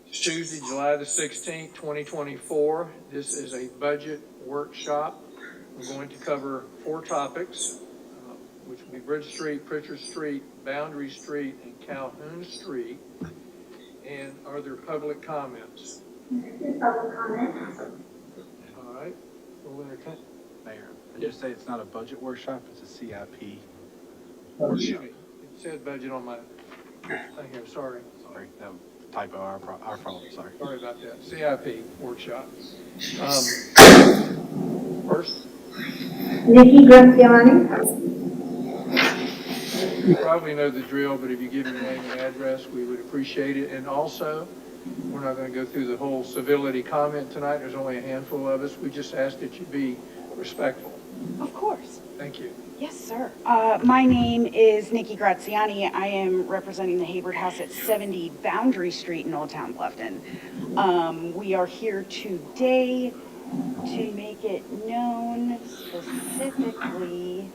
It's Tuesday, July the 16th, 2024. This is a budget workshop. We're going to cover four topics, which will be Bridge Street, Pritchard Street, Boundary Street, and Calhoun Street. And are there public comments? Public comments. All right. We'll entertain. Mayor, I just say it's not a budget workshop, it's a CIP. Excuse me. It said budget on my thing here. Sorry. Sorry, that was a typo, our fault, sorry. Sorry about that. CIP workshop. First, Nikki Graziani. you probably know the drill, but if you give your name and address, we would appreciate it. And also, we're not going to go through the whole civility comment tonight. There's only a handful of us. We just ask that you be respectful. Of course. Thank you. Yes, sir. My name is Nikki Graziani. I am representing the Hayward House at 70 Boundary Street in Old Town Bluffton. We are here today to make it known specifically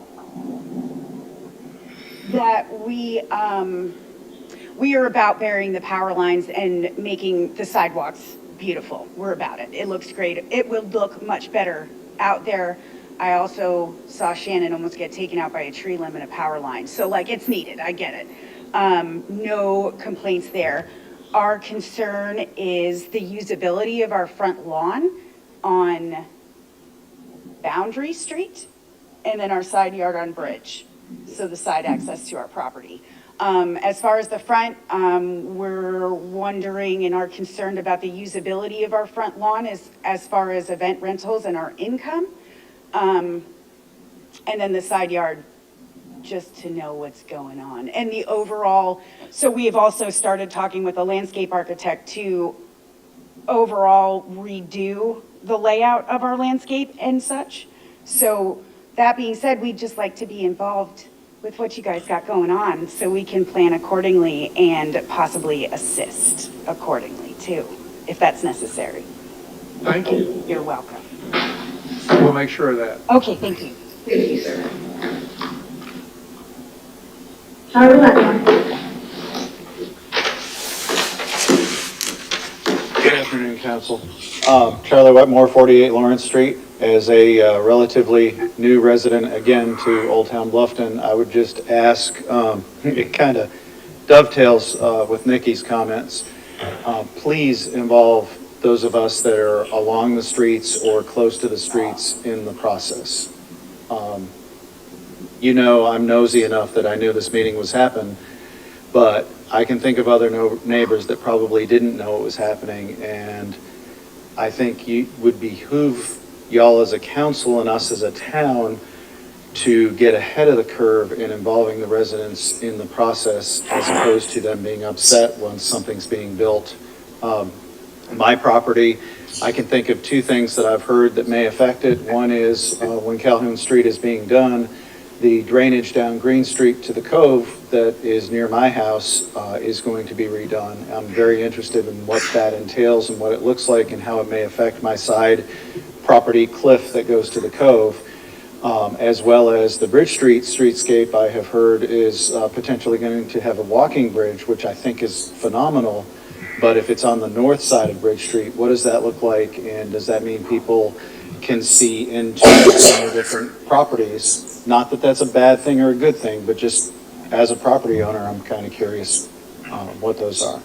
that we are about burying the power lines and making the sidewalks beautiful. We're about it. It looks great. It will look much better out there. I also saw Shannon almost get taken out by a tree limb and a power line. So like, it's needed, I get it. No complaints there. Our concern is the usability of our front lawn on Boundary Street and then our side yard on Bridge. So the side access to our property. As far as the front, we're wondering and are concerned about the usability of our front lawn as far as event rentals and our income. And then the side yard, just to know what's going on. And the overall, so we have also started talking with a landscape architect to overall redo the layout of our landscape and such. So that being said, we'd just like to be involved with what you guys got going on so we can plan accordingly and possibly assist accordingly too, if that's necessary. Thank you. You're welcome. We'll make sure of that. Okay, thank you. Thank you, sir. Charlie Wetmore. Good afternoon, Council. Charlie Wetmore, 48 Lawrence Street. As a relatively new resident, again, to Old Town Bluffton, I would just ask, it kind of dovetails with Nikki's comments, please involve those of us that are along the streets or close to the streets in the process. You know, I'm nosy enough that I knew this meeting was happening, but I can think of other neighbors that probably didn't know it was happening, and I think it would behoove y'all as a council and us as a town to get ahead of the curve in involving the residents in the process as opposed to them being upset once something's being built. My property, I can think of two things that I've heard that may affect it. One is when Calhoun Street is being done, the drainage down Green Street to the cove that is near my house is going to be redone. I'm very interested in what that entails and what it looks like and how it may affect my side property cliff that goes to the cove, as well as the Bridge Street streetscape I have heard is potentially going to have a walking bridge, which I think is phenomenal. But if it's on the north side of Bridge Street, what does that look like? And does that mean people can see into the different properties? Not that that's a bad thing or a good thing, but just as a property owner, I'm kind of curious what those are.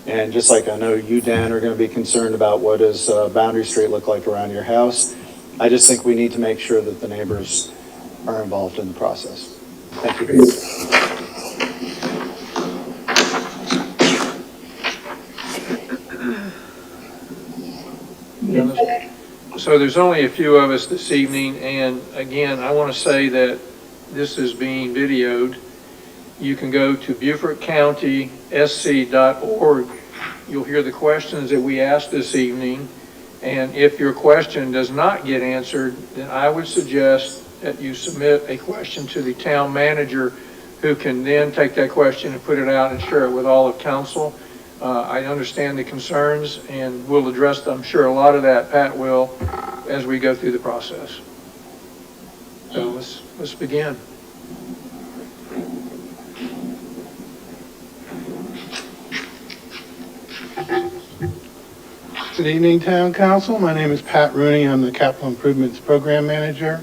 And just like I know you, Dan, are going to be concerned about what does Boundary Street look like around your house, I just think we need to make sure that the neighbors are involved in the process. Thank you. So there's only a few of us this evening, and again, I want to say that this is being videoed. You can go to BeaufortCountySC.org. You'll hear the questions that we asked this evening, and if your question does not get answered, then I would suggest that you submit a question to the town manager, who can then take that question and put it out and share it with all of council. I understand the concerns, and we'll address, I'm sure, a lot of that, Pat will, as we go through the process. So let's begin. Good evening, Town Council. My name is Pat Rooney. I'm the Capital Improvements Program Manager.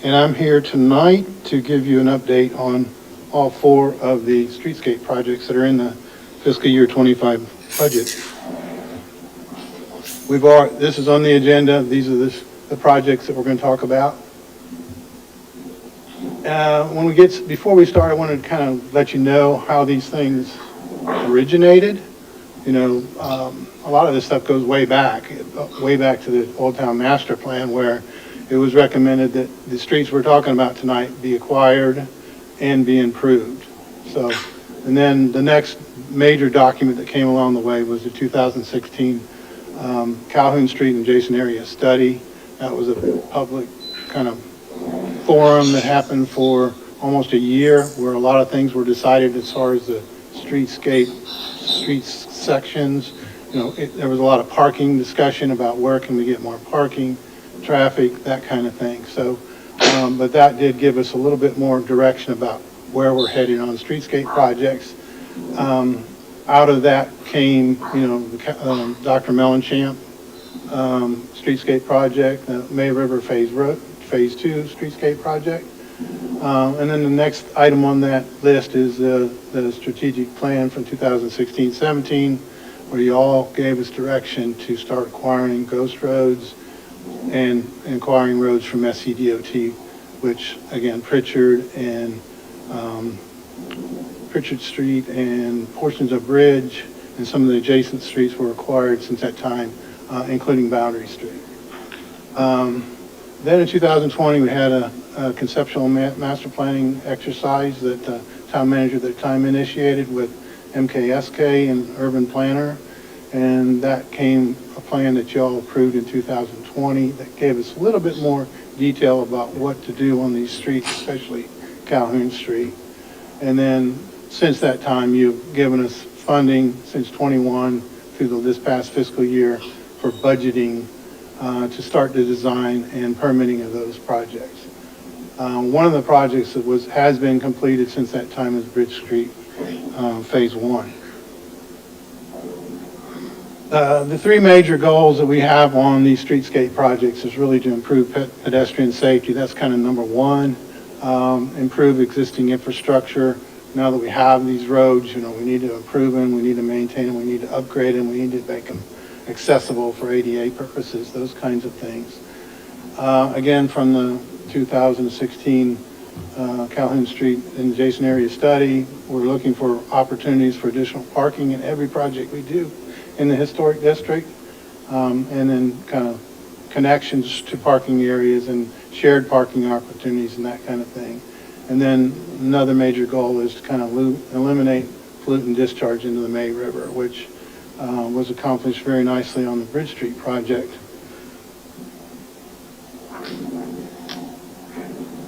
And I'm here tonight to give you an update on all 4 of the streetscape projects that are in the fiscal year 25 budget. This is on the agenda. These are the projects that we're going to talk about. Before we start, I wanted to kind of let you know how these things originated. You know, a lot of this stuff goes way back to the Old Town Master Plan, where it was recommended that the streets we're talking about tonight be acquired and be improved. So, and then the next major document that came along the way was the 2016 Calhoun Street and adjacent area study. That was a public kind of forum that happened for almost a year, where a lot of things were decided as far as the streets sections. You know, there was a lot of parking discussion about where can we get more parking, traffic, that kind of thing. So, but that did give us a little bit more direction about where we're headed on streetscape projects. Out of that came, you know, Dr. Mellenchamp streetscape project, the May River Phase 2 streetscape project. And then the next item on that list is the strategic plan from 2016-17, where you all gave us direction to start acquiring ghost roads and acquiring roads from SCDOT, which again, Pritchard Street and portions of Bridge and some of the adjacent streets were acquired since that time, including Boundary Street. Then in 2020, we had a conceptual master planning exercise that the town manager at the time initiated with MKSK and Urban Planner. And that came a plan that y'all approved in 2020 that gave us a little bit more detail about what to do on these streets, especially Calhoun Street. And then since that time, you've given us funding since 21 through this past fiscal year for budgeting to start the design and permitting of those projects. One of the projects that has been completed since that time is Bridge Street Phase 1. The 3 major goals that we have on these streetscape projects is really to improve pedestrian safety. That's kind of number 1. Improve existing infrastructure. Now that we have these roads, you know, we need to improve them, we need to maintain them, we need to upgrade them, we need to make them accessible for ADA purposes, those kinds of things. Again, from the 2016 Calhoun Street and adjacent area study, we're looking for opportunities for additional parking in every project we do in the historic district, and then kind of connections to parking areas and shared parking opportunities and that kind of thing. And then another major goal is to kind of eliminate pollutant discharge into the May River, which was accomplished very nicely on the Bridge Street project.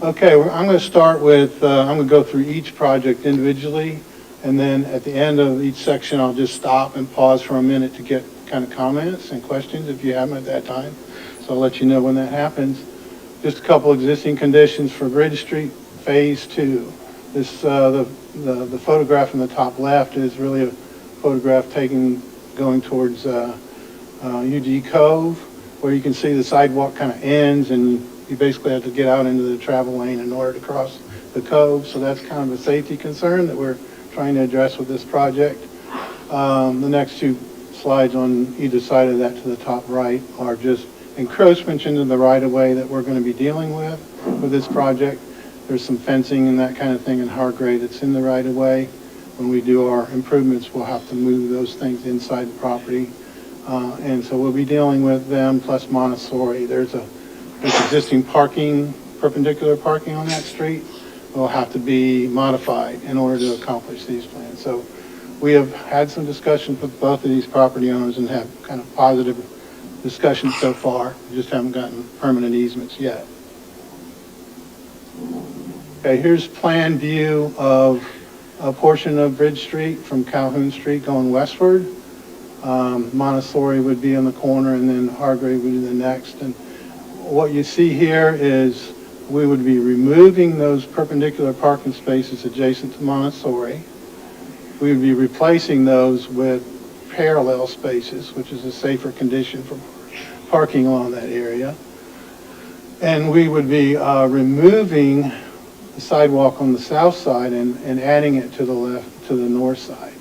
Okay, I'm going to start with, I'm going to go through each project individually, and then at the end of each section, I'll just stop and pause for a minute to get kind of comments and questions if you have them at that time. So I'll let you know when that happens. Just a couple existing conditions for Bridge Street Phase 2. This, the photograph in the top left is really a photograph taken going towards UG Cove, where you can see the sidewalk kind of ends and you basically have to get out into the travel lane in order to cross the cove. So that's kind of a safety concern that we're trying to address with this project. The next 2 slides on either side of that to the top right are just encroachments into the right-of-way that we're going to be dealing with this project. There's some fencing and that kind of thing in Hargrave that's in the right-of-way. When we do our improvements, we'll have to move those things inside the property. And so we'll be dealing with them plus Montessori. There's existing parking, perpendicular parking on that street. Will have to be modified in order to accomplish these plans. So we have had some discussions with both of these property owners and have kind of positive discussions so far. We just haven't gotten permanent easements yet. Okay, here's plan view of a portion of Bridge Street from Calhoun Street going westward. Montessori would be in the corner and then Hargrave would be the next. And what you see here is we would be removing those perpendicular parking spaces adjacent to Montessori. We would be replacing those with parallel spaces, which is a safer condition for parking along that area. And we would be removing the sidewalk on the south side and adding it to the left, to the north side,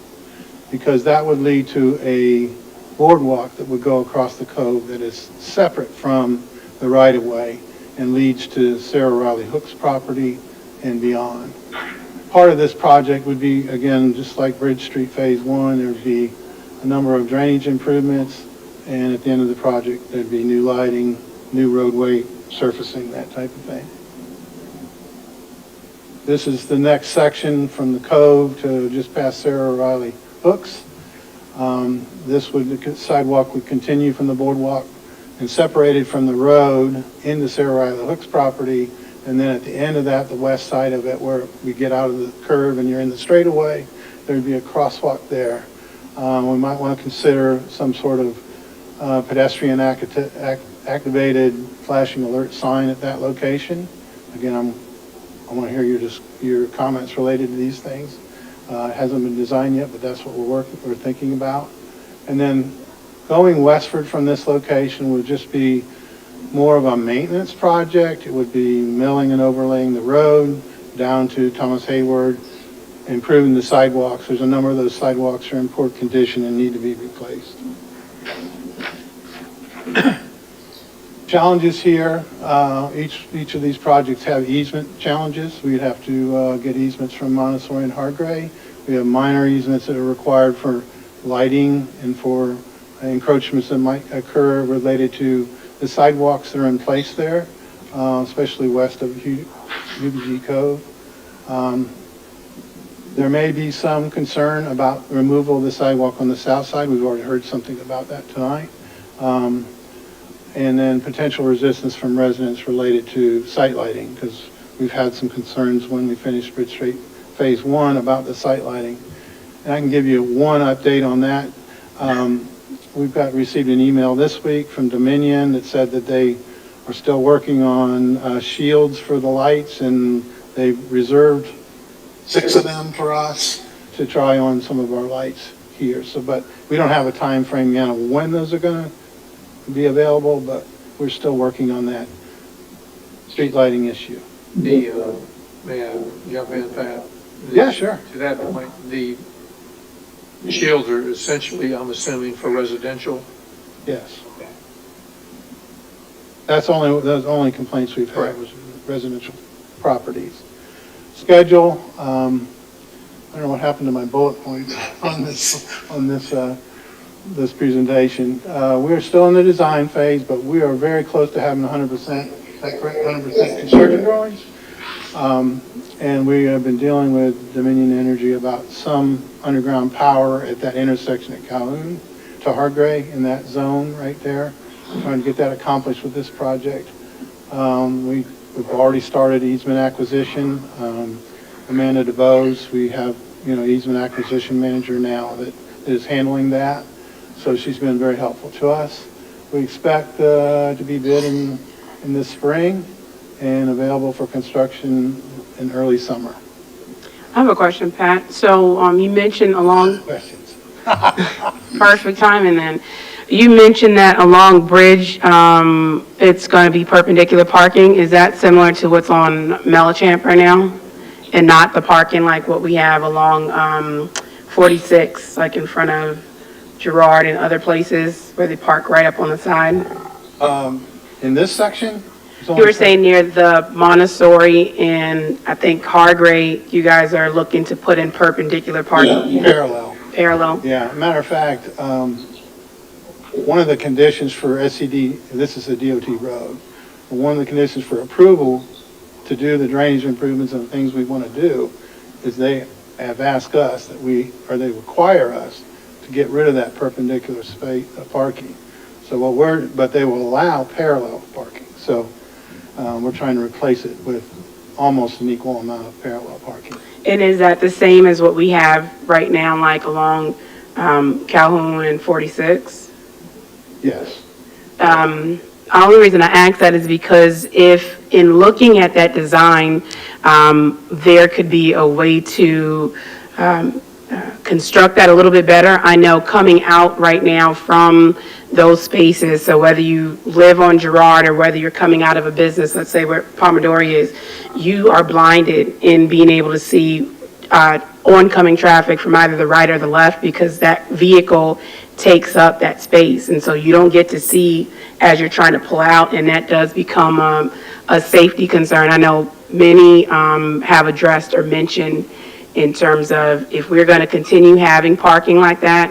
because that would lead to a boardwalk that would go across the cove that is separate from the right-of-way and leads to Sarah Riley Hook's property and beyond. Part of this project would be, again, just like Bridge Street Phase 1, there would be a number of drainage improvements, and at the end of the project, there'd be new lighting, new roadway surfacing, that type of thing. This is the next section from the cove to just past Sarah Riley Hooks. The sidewalk would continue from the boardwalk and separated from the road into Sarah Riley Hooks property. And then at the end of that, the west side of it, where we get out of the curve and you're in the straightaway, there'd be a crosswalk there. We might want to consider some sort of pedestrian activated flashing alert sign at that location. Again, I want to hear your comments related to these things. It hasn't been designed yet, but that's what we're thinking about. And then going westward from this location would just be more of a maintenance project. It would be milling and overlaying the road down to Thomas Hayward, improving the sidewalks. There's a number of those sidewalks are in poor condition and need to be replaced. Challenges here, each of these projects have easement challenges. We'd have to get easements from Montessori and Hargray. We have minor easements that are required for lighting and for encroachments that might occur related to the sidewalks that are in place there, especially west of UBG Cove. There may be some concern about removal of the sidewalk on the south side. We've already heard something about that tonight. And then potential resistance from residents related to site lighting, because we've had some concerns when we finished Bridge Street Phase 1 about the site lighting. And I can give you one update on that. We've received an email this week from Dominion that said that they are still working on shields for the lights, and they've reserved 6 of them for us to try on some of our lights here. So, but we don't have a time frame yet of when those are going to be available, but we're still working on that street lighting issue. May I jump in, Pat? Yeah, sure. To that point, the shields are essentially, I'm assuming, for residential. Yes. That's those only complaints we've had Correct. was residential properties. Schedule, I don't know what happened to my bullet points on this presentation. We're still in the design phase, but we are very close to having 100%, is that correct? 100% construction drawings. And we have been dealing with Dominion Energy about some underground power at that intersection at Calhoun to Hargray in that zone right there. We're trying to get that accomplished with this project. We've already started easement acquisition. Amanda DeBose, we have, easement acquisition manager now that is handling that. So she's been very helpful to us. We expect to be bidding in this spring and available for construction in early summer. I have a question, Pat. So you mentioned along, Questions? perfect timing then. You mentioned that along Bridge, it's going to be perpendicular parking. Is that similar to what's on Mellichamp right now? And not the parking like what we have along 46, like in front of Girard and other places where they park right up on the side? In this section? You were saying near the Montessori and I think Hargray, you guys are looking to put in perpendicular parking? Parallel. Parallel? Yeah, matter of fact, one of the conditions for SCD, this is a DOT road, one of the conditions for approval to do the drainage improvements and things we want to do is they have asked us that they require us to get rid of that perpendicular space parking. So but they will allow parallel parking. So we're trying to replace it with almost an equal amount of parallel parking. And is that the same as what we have right now, like along Calhoun and 46? Yes. The only reason I ask that is because if, in looking at that design, there could be a way to construct that a little bit better. I know coming out right now from those spaces, so whether you live on Girard or whether you're coming out of a business, let's say where Pomodori is, you are blinded in being able to see oncoming traffic from either the right or the left because that vehicle takes up that space. And so you don't get to see as you're trying to pull out, and that does become a safety concern. I know many have addressed or mentioned in terms of if we're going to continue having parking like that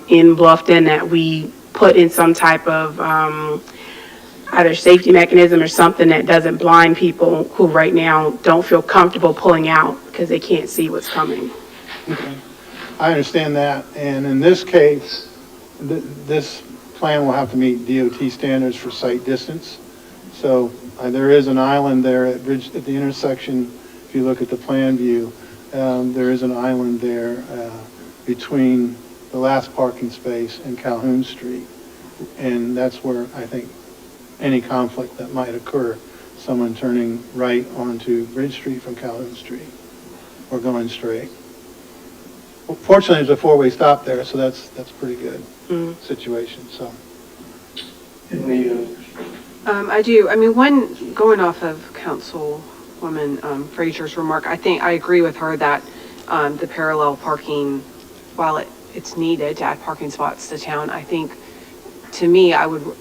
in Bluffton, that we put in some type of either safety mechanism or something that doesn't blind people who right now don't feel comfortable pulling out because they can't see what's coming. Okay. I understand that, and in this case, this plan will have to meet DOT standards for sight distance. So there is an island there at the intersection. If you look at the plan view, there is an island there between the last parking space and Calhoun Street. And that's where I think any conflict that might occur, someone turning right onto Bridge Street from Calhoun Street or going straight. Fortunately, there's a four-way stop there, so that's pretty good situation, so. I do. I mean, going off of Councilwoman Frazier's remark, I think I agree with her that the parallel parking, while it's needed to add parking spots to town, I think, to me,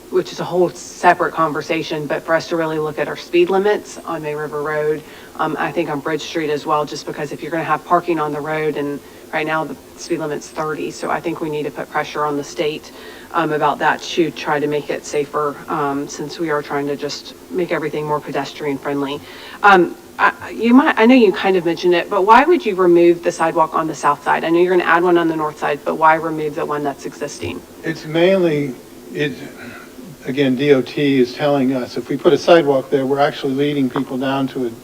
which is a whole separate conversation, but for us to really look at our speed limits on May River Road, I think on Bridge Street as well, just because if you're going to have parking on the road, and right now the speed limit's 30, so I think we need to put pressure on the state about that to try to make it safer, since we are trying to just make everything more pedestrian friendly. I know you kind of mentioned it, but why would you remove the sidewalk on the south side? I know you're going to add one on the north side, but why remove the one that's existing? It's mainly, again, DOT is telling us if we put a sidewalk there, we're actually leading people down to an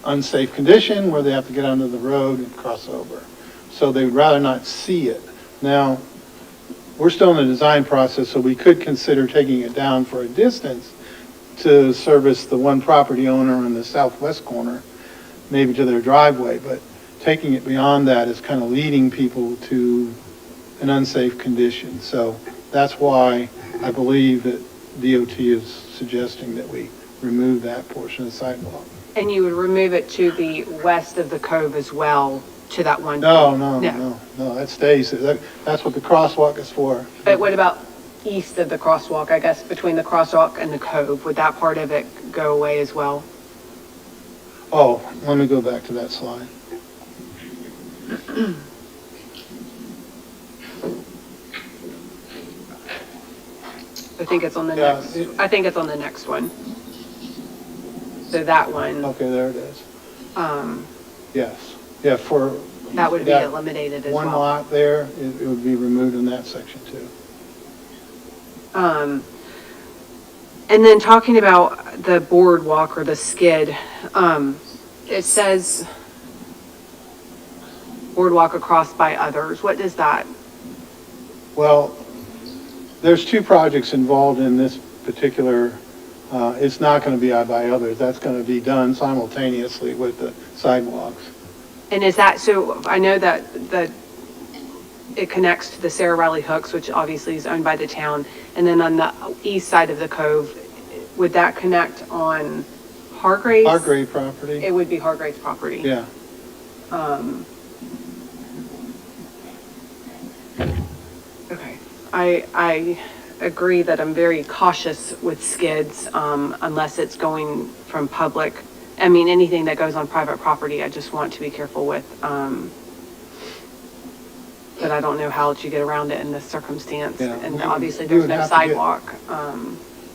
unsafe condition where they have to get onto the road and cross over. So they would rather not see it. Now, we're still in the design process, so we could consider taking it down for a distance to service the one property owner in the southwest corner, maybe to their driveway, but taking it beyond that is kind of leading people to an unsafe condition. So that's why I believe that DOT is suggesting that we remove that portion of the sidewalk. And you would remove it to the west of the cove as well, to that one? No, that stays. That's what the crosswalk is for. But what about east of the crosswalk, I guess, between the crosswalk and the cove? Would that part of it go away as well? Oh, let me go back to that slide. I think it's on the Yeah, next, I think it's on the next one. So that one, Okay, there it is. Yes. Yeah, for that would be that eliminated as one well. lot there, it would be removed in that section too. And then talking about the boardwalk or the skid, it says boardwalk across by others. What does that? Well, there's two projects involved in this particular, it's not going to be by others. That's going to be done simultaneously with the sidewalks. And is that, so I know that it connects to the Sarah Riley Hooks, which obviously is owned by the town. And then on the east side of the cove, would that connect on Hargrave's? Hargrave property? It would be Hargrave's property. Yeah. Okay. I agree that I'm very cautious with skids, unless it's going from public. I mean, anything that goes on private property, I just want to be careful with. But I don't know how to get around it in this circumstance. Yeah, And we obviously, would there's no have to get- sidewalk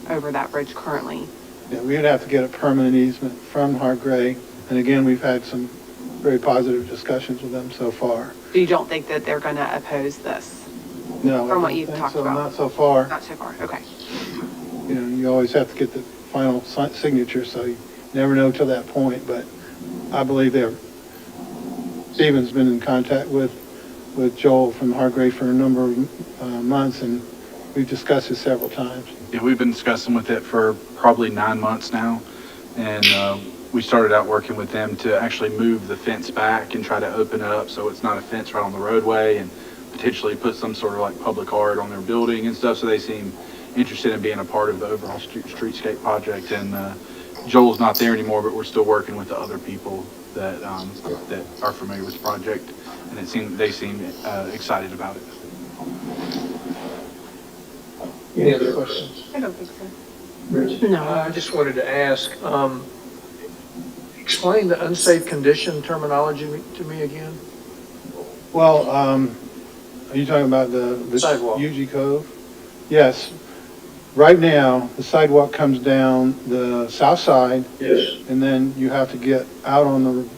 over that bridge currently. Yeah, we would have to get a permanent easement from Hargrave. And again, we've had some very positive discussions with them so far. So you don't think that they're going to oppose this? No, I From what don't you've think talked so, about. not so far. Not so far, okay. You know, you always have to get the final signature, so you never know till that point, but I believe Stephen's been in contact with Joel from Hargrave for a number of months, and we've discussed it several times. Yeah, we've been discussing with it for probably 9 months now, and we started out working with them to actually move the fence back and try to open it up so it's not a fence right on the roadway, and potentially put some sort of like public art on their building and stuff, so they seem interested in being a part of the overall streetscape project. And Joel's not there anymore, but we're still working with the other people that that are familiar with the project, and they seem excited about it. Any other questions? I don't think so. Rich? No. I just wanted to ask, explain the unsafe condition terminology to me again. Well, are you talking about the Sidewalk. UG Cove? Yes. Right now, the sidewalk comes down the south side, Yes. and then you have to get out on the,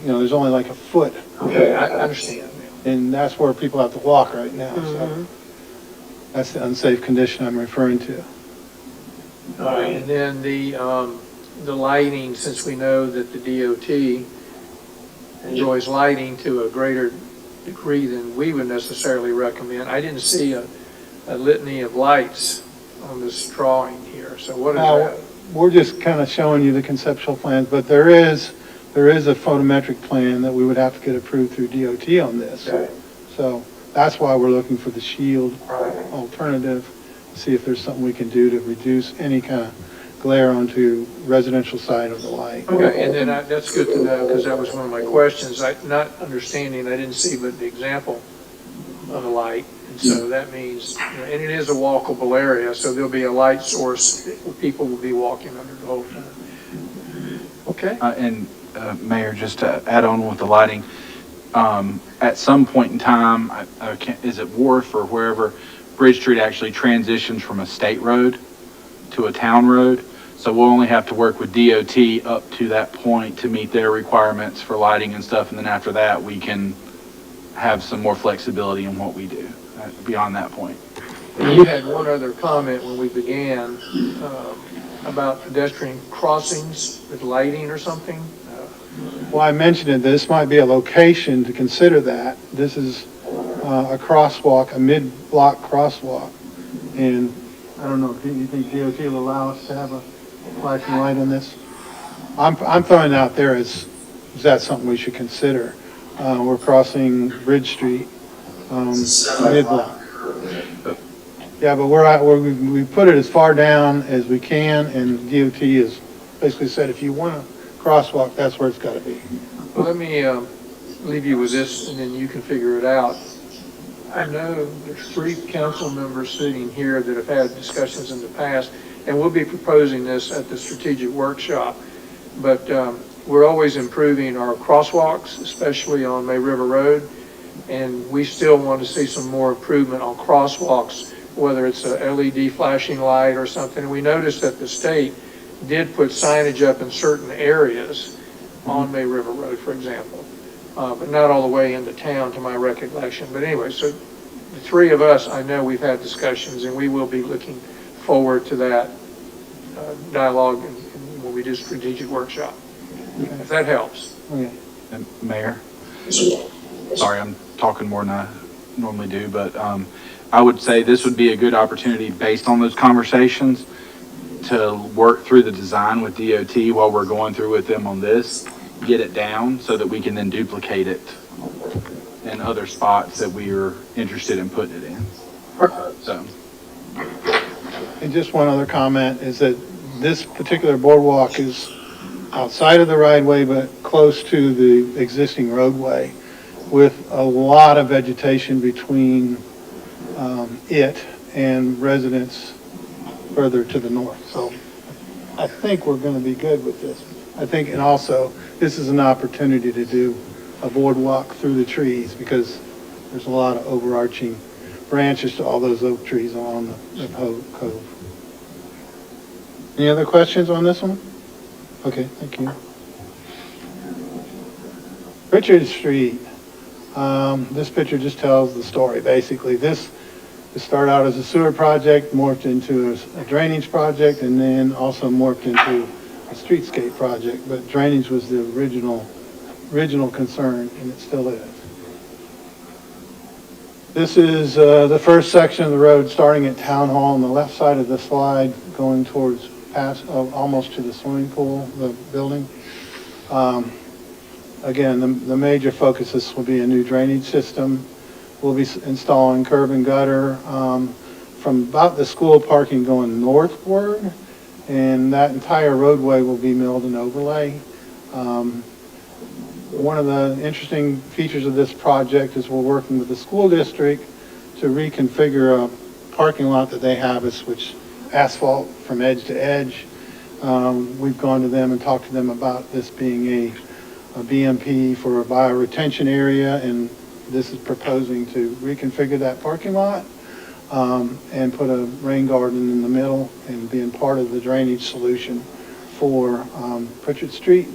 there's only like a foot, Okay, I understand. and that's where people have to walk right now, so that's the unsafe condition I'm referring to. All right, and then the lighting, since we know that the DOT enjoys lighting to a greater degree than we would necessarily recommend. I didn't see a litany of lights on this drawing here, so what is Now, that? we're just kind of showing you the conceptual plans, but there is a photometric plan that we would have to get approved through DOT on this. Okay. So that's why we're looking for the shield Right. alternative, see if there's something we can do to reduce any kind of glare onto residential side of the light. Okay, and then that's good to know, because that was one of my questions. Not understanding, I didn't see but the example of a light. And so that means, and it is a walkable area, so there'll be a light source where people will be walking under the whole time. Okay? And Mayor, just to add on with the lighting, at some point in time, is it Wharf or wherever, Bridge Street actually transitions from a state road to a town road. So we'll only have to work with DOT up to that point to meet their requirements for lighting and stuff. And then after that, we can have some more flexibility in what we do beyond that point. You had one other comment when we began about pedestrian crossings with lighting or something. Well, I mentioned it, this might be a location to consider that. This is a crosswalk, a mid-block crosswalk. And I don't know, do you think DOT will allow us to have a flashing light on this? I'm throwing it out there as, is that something we should consider? We're crossing Bridge Street, mid-block. Yeah, but we put it as far down as we can, and DOT has basically said if you want a crosswalk, that's where it's got to be. Well, let me leave you with this, and then you can figure it out. I know there's 3 council members sitting here that have had discussions in the past, and we'll be proposing this at the strategic workshop. But we're always improving our crosswalks, especially on May River Road, and we still want to see some more improvement on crosswalks, whether it's a LED flashing light or something. We noticed that the state did put signage up in certain areas on May River Road, for example, but not all the way into town to my recollection. But anyway, so the 3 of us, I know we've had discussions, and we will be looking forward to that dialogue when we do strategic workshop, if that helps. Okay. And Mayor, sorry, I'm talking more than I normally do, but I would say this would be a good opportunity based on those conversations to work through the design with DOT while we're going through with them on this, get it down so that we can then duplicate it in other spots that we are interested in putting it in. So. And just one other comment is that this particular boardwalk is outside of the right-of-way, but close to the existing roadway with a lot of vegetation between it and residents further to the north. So I think we're going to be good with this. I think, and also, this is an opportunity to do a boardwalk through the trees because there's a lot of overarching branches to all those oak trees along the cove. Any other questions on this one? Okay, thank you. Richard Street. This picture just tells the story. Basically, this started out as a sewer project, morphed into a drainage project, and then also morphed into a streetscape project. But drainage was the original concern, and it still is. This is the first section of the road starting at Town Hall on the left side of the slide, going towards almost to the swimming pool, the building. Again, the major focuses will be a new drainage system. We'll be installing curb and gutter from about the school parking going northward, and that entire roadway will be milled and overlay. One of the interesting features of this project is we're working with the school district to reconfigure a parking lot that they have, is which asphalt from edge to edge. We've gone to them and talked to them about this being a BMP for a bioretention area, and this is proposing to reconfigure that parking lot and put a rain garden in the middle and being part of the drainage solution for Pritchard Street.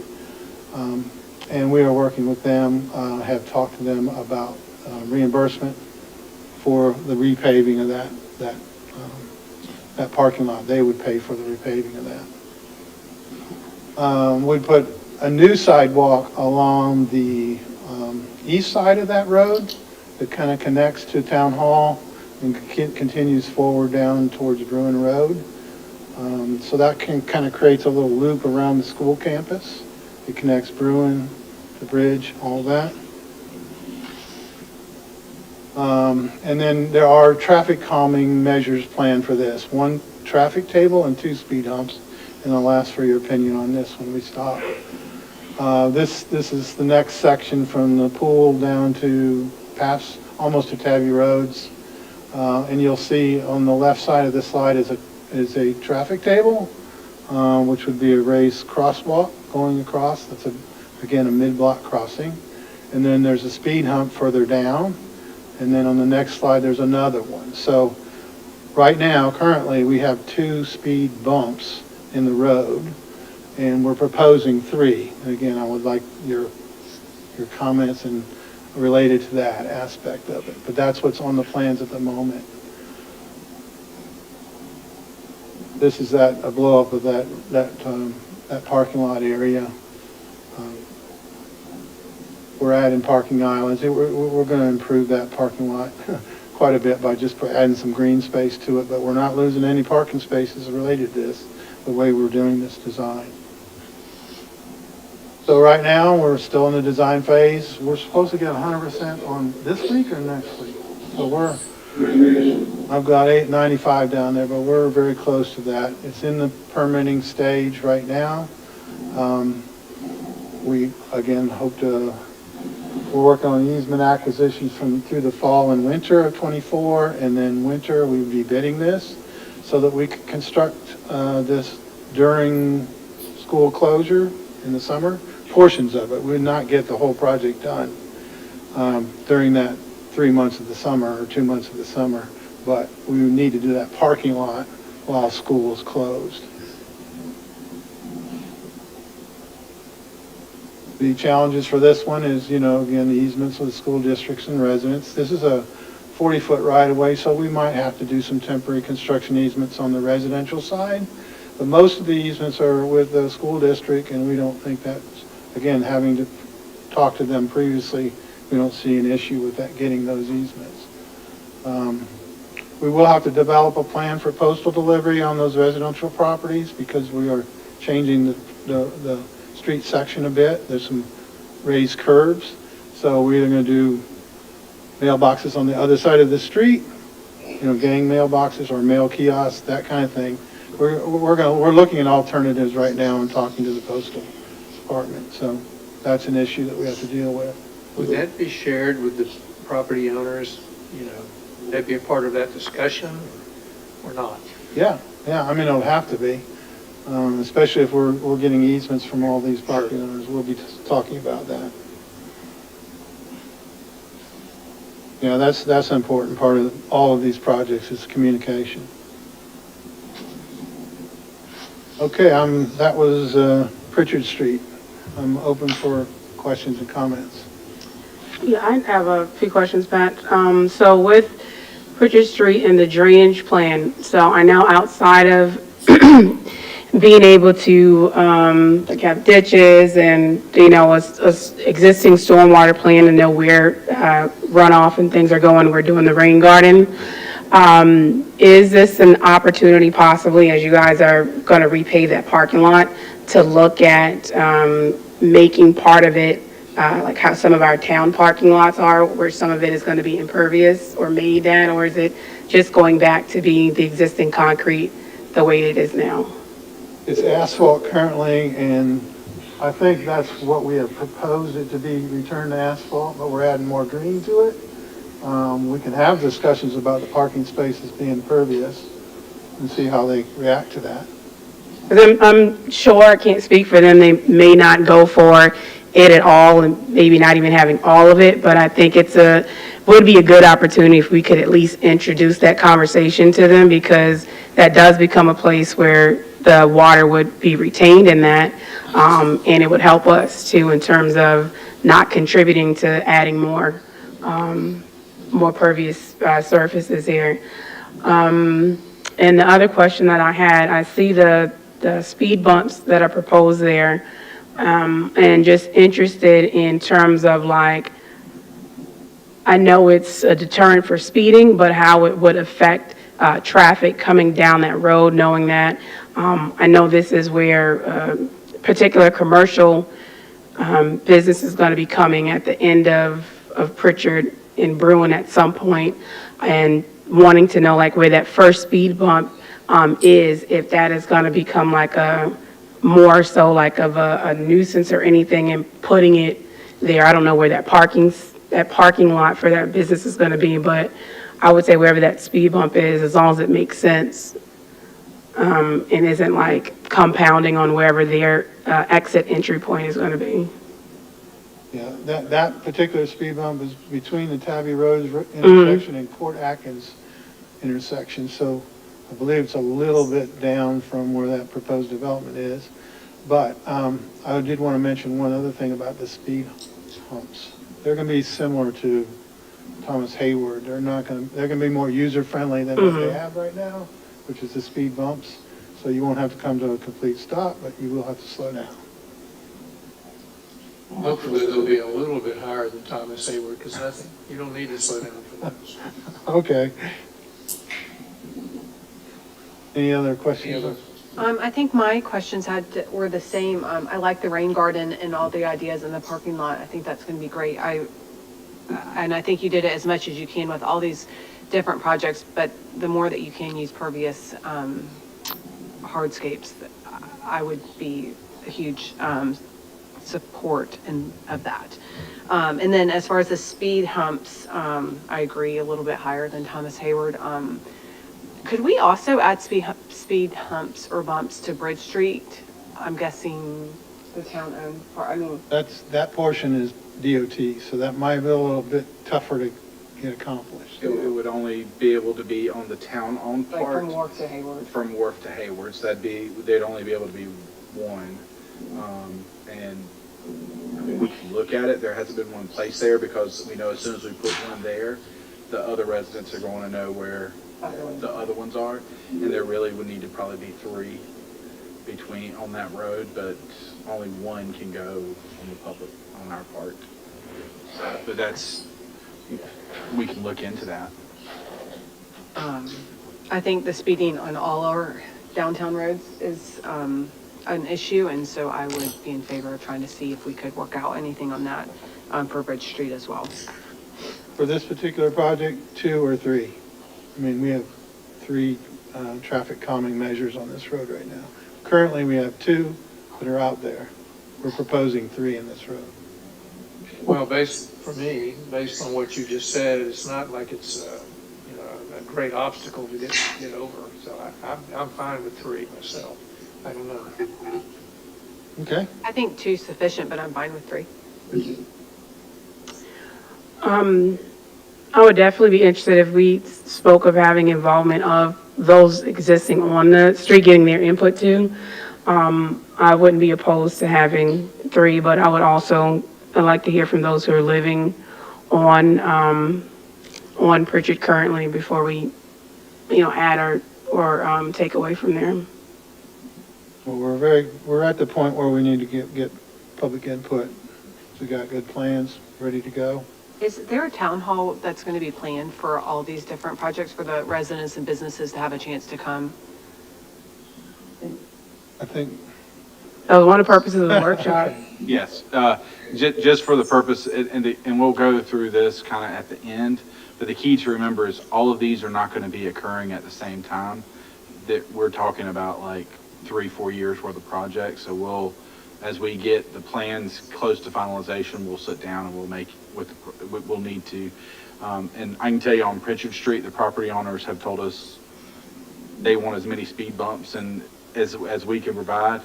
And we are working with them, have talked to them about reimbursement for the repaving of that parking lot. They would pay for the repaving of that. We put a new sidewalk along the east side of that road that kind of connects to Town Hall and continues forward down towards Bruin Road. So that kind of creates a little loop around the school campus. It connects Bruin, the bridge, all that. And then there are traffic calming measures planned for this. 1 traffic table and 2 speed humps. And I'll ask for your opinion on this when we stop. This is the next section from the pool down to past almost to Tabby Roads. And you'll see on the left side of the slide is a traffic table, which would be a raised crosswalk going across. That's again a mid-block crossing. And then there's a speed hump further down. And then on the next slide, there's another one. So right now, currently, we have 2 speed bumps in the road, and we're proposing 3. And again, I would like your comments and related to that aspect of it. But that's what's on the plans at the moment. This is a blow up of that parking lot area. We're adding parking islands. We're going to improve that parking lot quite a bit by just adding some green space to it, but we're not losing any parking spaces related to this, the way we're doing this design. So right now, we're still in the design phase. We're supposed to get 100% on this week or next week. So I've got 895 down there, but we're very close to that. It's in the permitting stage right now. We, again, we're working on easement acquisitions through the fall and winter of 24, and then winter we would be bidding this so that we could construct this during school closure in the summer. Portions of it. We would not get the whole project done during that 3 months of the summer or 2 months of the summer, but we would need to do that parking lot while school is closed. The challenges for this one is, again, the easements with the school districts and residents. This is a 40-foot right-of-way, so we might have to do some temporary construction easements on the residential side. But most of the easements are with the school district, and we don't think that's, again, having to talk to them previously, we don't see an issue with that, getting those easements. We will have to develop a plan for postal delivery on those residential properties because we are changing the street section a bit. There's some raised curbs. So we're either going to do mailboxes on the other side of the street, gang mailboxes or mail kiosks, that kind of thing. We're looking at alternatives right now and talking to the postal department. So that's an issue that we have to deal with. Would that be shared with the property owners? Would that be a part of that discussion or not? Yeah. It'll have to be. Especially if we're getting easements from all these property owners, we'll be talking about that. Yeah, that's an important part of all of these projects is communication. Okay, that was Pritchard Street. I'm open for questions and comments. Yeah, I have a few questions, Pat. So with Pritchard Street and the drainage plan, so I know outside of being able to like have ditches and a existing stormwater plan and know where runoff and things are going. We're doing the rain garden. Is this an opportunity possibly, as you guys are going to repay that parking lot, to look at making part of it, like how some of our town parking lots are, where some of it is going to be impervious or made that, or is it just going back to being the existing concrete the way it is now? It's asphalt currently, and I think that's what we have proposed it to be, returned to asphalt, but we're adding more green to it. We can have discussions about the parking spaces being impervious and see how they react to that. 'Cause I'm sure, I can't speak for them, they may not go for it at all and maybe not even having all of it, but I think would be a good opportunity if we could at least introduce that conversation to them, because that does become a place where the water would be retained in that, and it would help us too in terms of not contributing to adding more pervious surfaces here. And the other question that I had, I see the speed bumps that are proposed there, and just interested in terms of like, I know it's a deterrent for speeding, but how it would affect traffic coming down that road, knowing that I know this is where particular commercial business is going to be coming at the end of Pritchard in Bruin at some point, and wanting to know like where that first speed bump is, if that is going to become like a more so like of a nuisance or anything, and putting it there. I don't know where that parking lot for that business is going to be, but I would say wherever that speed bump is, as long as it makes sense, and isn't like compounding on wherever their exit entry point is going to be. Yeah, that particular speed bump is between the Tabby Road intersection and Court Atkins intersection, so I believe it's a little bit down from where that proposed development is. But I did want to mention one other thing about the speed humps. They're going to be similar to Thomas Hayward. They're going to be more user-friendly than what they have right now, which is the speed bumps. So you won't have to come to a complete stop, but you will have to slow down. Hopefully they'll be a little bit higher than Thomas Hayward, because you don't need to slow down for those. Okay. Any other questions? I think my questions were the same. I like the rain garden and all the ideas in the parking lot. I think that's going to be great. And I think you did it as much as you can with all these different projects, but the more that you can use pervious hardscapes, I would be a huge support of that. And then as far as the speed humps, I agree, a little bit higher than Thomas Hayward. Could we also add speed humps or bumps to Bridge Street? I'm guessing the town-owned part, That portion is DOT, so that might be a little bit tougher to get accomplished. It would only be able to be on the town-owned like part. from Wharf to Hayward. From Wharf to Hayward, so they'd only be able to be one. And I mean, we can look at it, there hasn't been one placed there, because we know as soon as we put one there, the other residents are going to know where the other ones are, and there really would need to probably be three on that road, but only one can go on our part. But we can look into that. I think the speeding on all our downtown roads is an issue, and so I would be in favor of trying to see if we could work out anything on that for Bridge Street as well. For this particular project, 2 or 3? I mean, we have 3 traffic calming measures on this road right now. Currently, we have 2 that are out there. We're proposing 3 in this road. Well, based on what you just said, it's not like it's a great obstacle to get over. So I'm fine with 3 myself. I don't know. Okay. I think 2 is sufficient, but I'm fine with 3. I would definitely be interested if we spoke of having involvement of those existing on the street, getting their input too. I wouldn't be opposed to having 3, but I would also like to hear from those who are living on Pritchard currently before we, add or take away from there. Well, we're at the point where we need to get public input. We got good plans ready to go. Is there a town hall that's going to be planned for all these different projects for the residents and businesses to have a chance to come? I think, That was one of the purposes of the workshop. Yes, just for the purpose, and we'll go through this kind of at the end, but the key to remember is all of these are not going to be occurring at the same time. That we're talking about like 3-4 years worth of projects, so as we get the plans close to finalization, we'll sit down and we'll make we'll need to, and I can tell you on Pritchard Street, the property owners have told us they want as many speed bumps and as we can provide.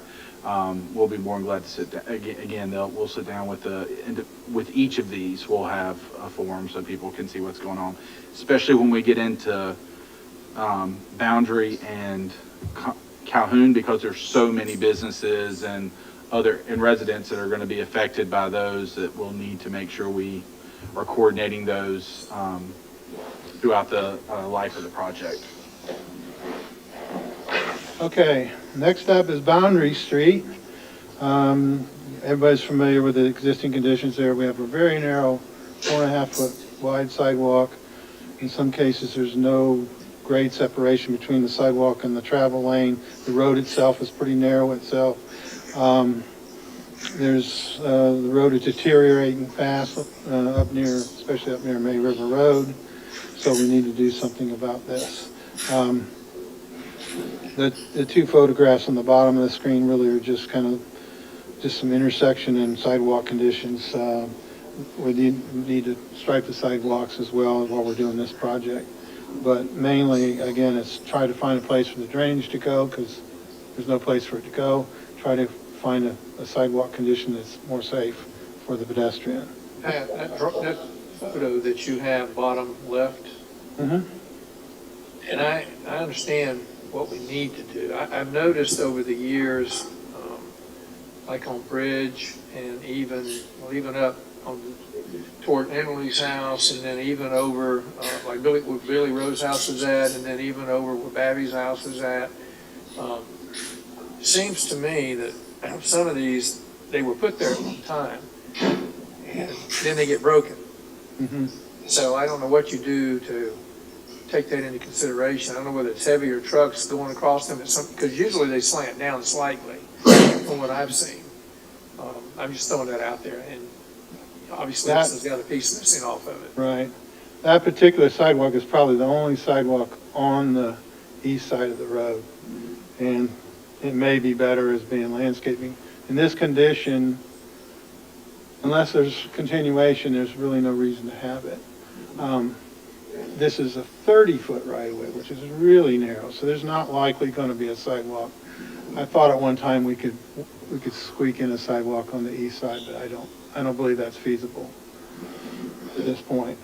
We'll be more than glad to sit down. Again, we'll sit down with each of these. We'll have a forum so people can see what's going on, especially when we get into Boundary and Calhoun, because there's so many businesses and residents that are going to be affected by those, that we'll need to make sure we are coordinating those throughout the life of the project. okay, next up is Boundary Street. Everybody's familiar with the existing conditions there. We have a very narrow 4.5 foot wide sidewalk. In some cases, there's no grade separation between the sidewalk and the travel lane. The road itself is pretty narrow itself. The road is deteriorating fast especially up near May River Road, so we need to do something about this. The two photographs on the bottom of the screen really are just some intersection and sidewalk conditions. We need to stripe the sidewalks as well while we're doing this project. But mainly, again, it's try to find a place for the drainage to go, because there's no place for it to go. Try to find a sidewalk condition that's more safe for the pedestrian. Pat, that photo that you have bottom left, Mm-hmm. and I understand what we need to do. I've noticed over the years, like on Bridge and even up toward Emily's house, and then even over like where Billy Rose's house is at, and then even over where Babby's house is at. Seems to me that some of these, they were put there at one time, and then they get broken. Mm-hmm. So I don't know what you do to take that into consideration. I don't know whether it's heavier trucks going across them, because usually they slant down slightly from what I've seen. I'm just throwing that out there, and obviously this has got a piece missing off of it. Right. That particular sidewalk is probably the only sidewalk on the east side of the road, and it may be better as being landscaping. In this condition, unless there's continuation, there's really no reason to have it. This is a 30-foot right-of-way, which is really narrow, so there's not likely going to be a sidewalk. I thought at one time we could squeak in a sidewalk on the east side, but I don't believe that's feasible at this point.